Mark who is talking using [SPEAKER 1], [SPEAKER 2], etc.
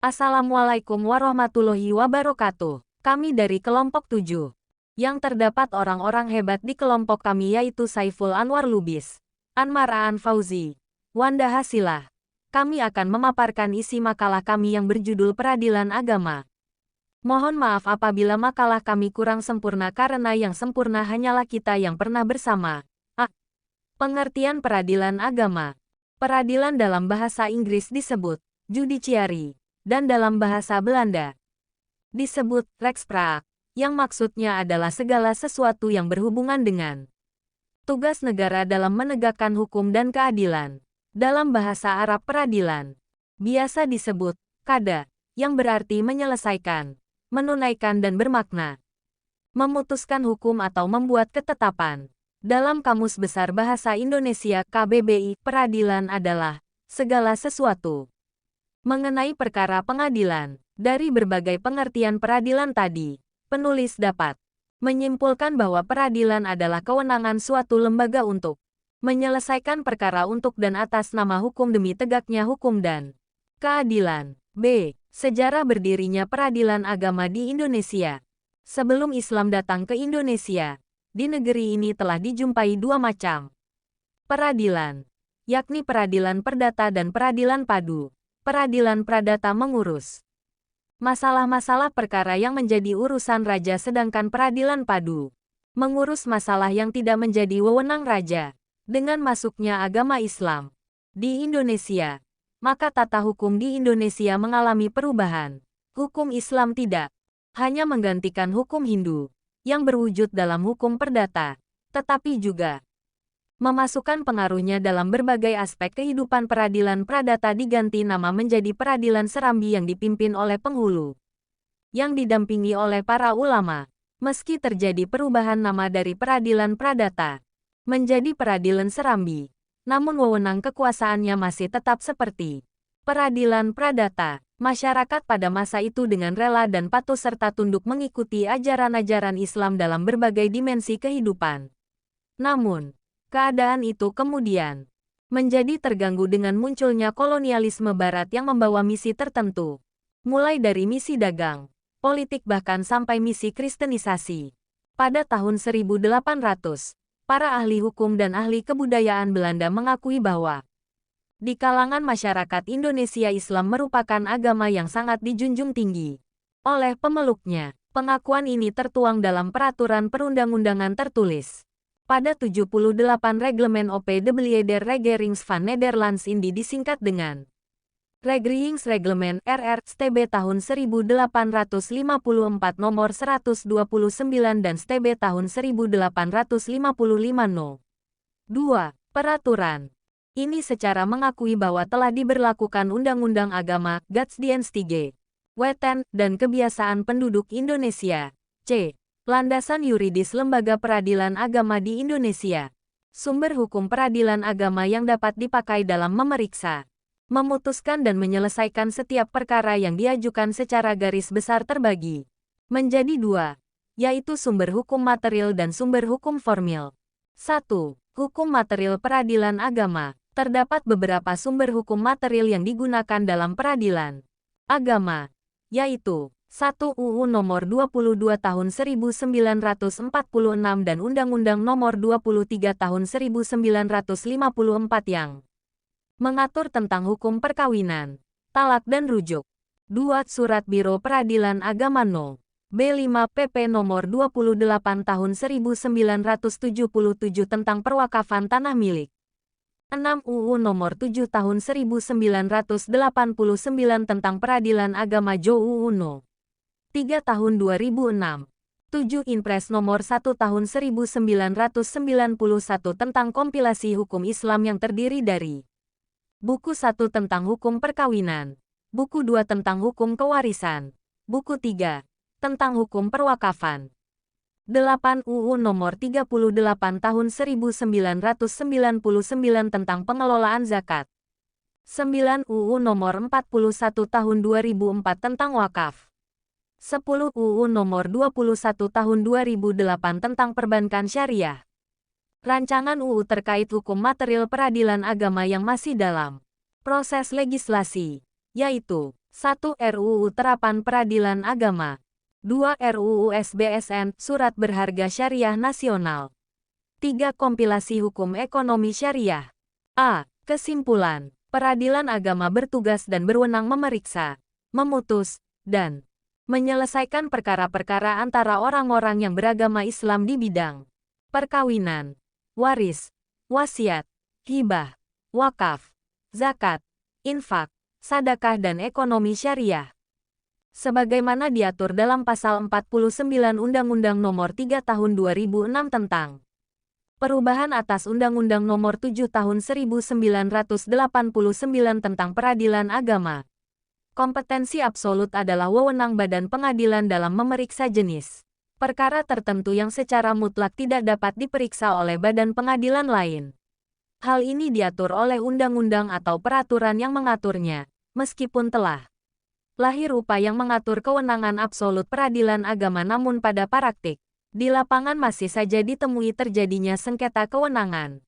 [SPEAKER 1] Assalamualaikum warahmatullahi wabarakatuh. Kami dari kelompok 7. Yang terdapat orang-orang hebat di kelompok kami yaitu Saiful Anwar Lubis, Anmar Aan Fauzi, Wanda Hasilah. Kami akan memaparkan isi makalah kami yang berjudul Peradilan Agama. Mohon maaf apabila makalah kami kurang sempurna karena yang sempurna hanyalah kita yang pernah bersama. Pengertian peradilan agama. Peradilan dalam bahasa Inggris disebut judiciary, dan dalam bahasa Belanda disebut rechtspraak, yang maksudnya adalah segala sesuatu yang berhubungan dengan tugas negara dalam menegakkan hukum dan keadilan. Dalam bahasa Arab peradilan biasa disebut qada, yang berarti menyelesaikan, menunaikan dan bermakna memutuskan hukum atau membuat ketetapan. Dalam Kamus Besar Bahasa Indonesia KBBI, peradilan adalah segala sesuatu mengenai perkara pengadilan. Dari berbagai pengertian peradilan tadi, penulis dapat menyimpulkan bahwa peradilan adalah kewenangan suatu lembaga untuk menyelesaikan perkara untuk dan atas nama hukum demi tegaknya hukum dan keadilan. B. Sejarah berdirinya peradilan agama di Indonesia. Sebelum Islam datang ke Indonesia, di negeri ini telah dijumpai dua macam peradilan, yakni peradilan perdata dan peradilan padu. Peradilan pradata mengurus masalah-masalah perkara yang menjadi urusan raja, sedangkan peradilan padu mengurus masalah yang tidak menjadi wewenang raja. Dengan masuknya agama Islam di Indonesia, maka tata hukum di Indonesia mengalami perubahan. Hukum Islam tidak hanya menggantikan hukum Hindu yang berwujud dalam hukum perdata, tetapi juga memasukkan pengaruhnya dalam berbagai aspek kehidupan. Peradilan pradata diganti nama menjadi peradilan serambi yang dipimpin oleh penghulu, yang didampingi oleh para ulama. Meski terjadi perubahan nama dari peradilan pradata menjadi peradilan serambi, namun wewenang kekuasaannya masih tetap seperti peradilan pradata. Masyarakat pada masa itu dengan rela dan patuh serta tunduk mengikuti ajaran-ajaran Islam dalam berbagai dimensi kehidupan. Namun, keadaan itu kemudian menjadi terganggu dengan munculnya kolonialisme Barat yang membawa misi tertentu, mulai dari misi dagang, politik bahkan sampai misi kristenisasi. Pada tahun 1800, para ahli hukum dan ahli kebudayaan Belanda mengakui bahwa di kalangan masyarakat Indonesia Islam merupakan agama yang sangat dijunjung tinggi oleh pemeluknya. Pengakuan ini tertuang dalam peraturan perundang-undangan tertulis pada 78 Reglement op de Beleder Regerings van Nederlands Indi disingkat dengan Regeringsreglement RR STB tahun 1854 nomor 129 dan STB tahun 1855 No. 2. Peraturan ini secara mengakui bahwa telah diberlakukan Undang-Undang Agama, Godsdienstige, Wetten, dan Kebiasaan Penduduk Indonesia. C. Landasan yuridis lembaga peradilan agama di Indonesia. Sumber hukum peradilan agama yang dapat dipakai dalam memeriksa, memutuskan dan menyelesaikan setiap perkara yang diajukan secara garis besar terbagi menjadi dua, yaitu sumber hukum material dan sumber hukum formil. 1. Hukum material peradilan agama. Terdapat beberapa sumber hukum material yang digunakan dalam peradilan agama, yaitu 1. UU Nomor 22 Tahun 1946 dan Undang-Undang Nomor 23 Tahun 1954 yang mengatur tentang hukum perkawinan, talak dan rujuk. 2. Surat Biro Peradilan Agama No. B5 PP Nomor 28 Tahun 1977 tentang perwakafan tanah milik. 6. UU Nomor 7 Tahun 1989 tentang Peradilan Agama Jo UU No. 3 Tahun 2006. 7. Inpres Nomor 1 Tahun 1991 tentang kompilasi hukum Islam yang terdiri dari Buku 1 tentang hukum perkawinan, Buku 2 tentang hukum kewarisan, Buku 3 tentang hukum perwakafan. 8. UU Nomor 38 Tahun 1999 tentang pengelolaan zakat. 9. UU Nomor 41 Tahun 2004 tentang wakaf. 10. UU Nomor 21 Tahun 2008 tentang perbankan syariah. Rancangan UU terkait hukum material peradilan agama yang masih dalam proses legislasi, yaitu 1. RUU Terapan Peradilan Agama. 2. RUU SBSN, Surat Berharga Syariah Nasional. 3. Kompilasi Hukum Ekonomi Syariah. A. Kesimpulan. Peradilan agama bertugas dan berwenang memeriksa, memutus, dan menyelesaikan perkara-perkara antara orang-orang yang beragama Islam di bidang perkawinan, waris, wasiat, hibah, wakaf, zakat, infak, sedekah dan ekonomi syariah. Sebagaimana diatur dalam Pasal 49 Undang-Undang Nomor 3 Tahun 2006 tentang perubahan atas Undang-Undang Nomor 7 Tahun 1989 tentang Peradilan Agama. Kompetensi absolut adalah wewenang Badan Pengadilan dalam memeriksa jenis perkara tertentu yang secara mutlak tidak dapat diperiksa oleh badan pengadilan lain. Hal ini diatur oleh undang-undang atau peraturan yang mengaturnya, meskipun telah lahir upaya yang mengatur kewenangan absolut peradilan agama, namun pada praktik di lapangan masih saja ditemui terjadinya sengketa kewenangan.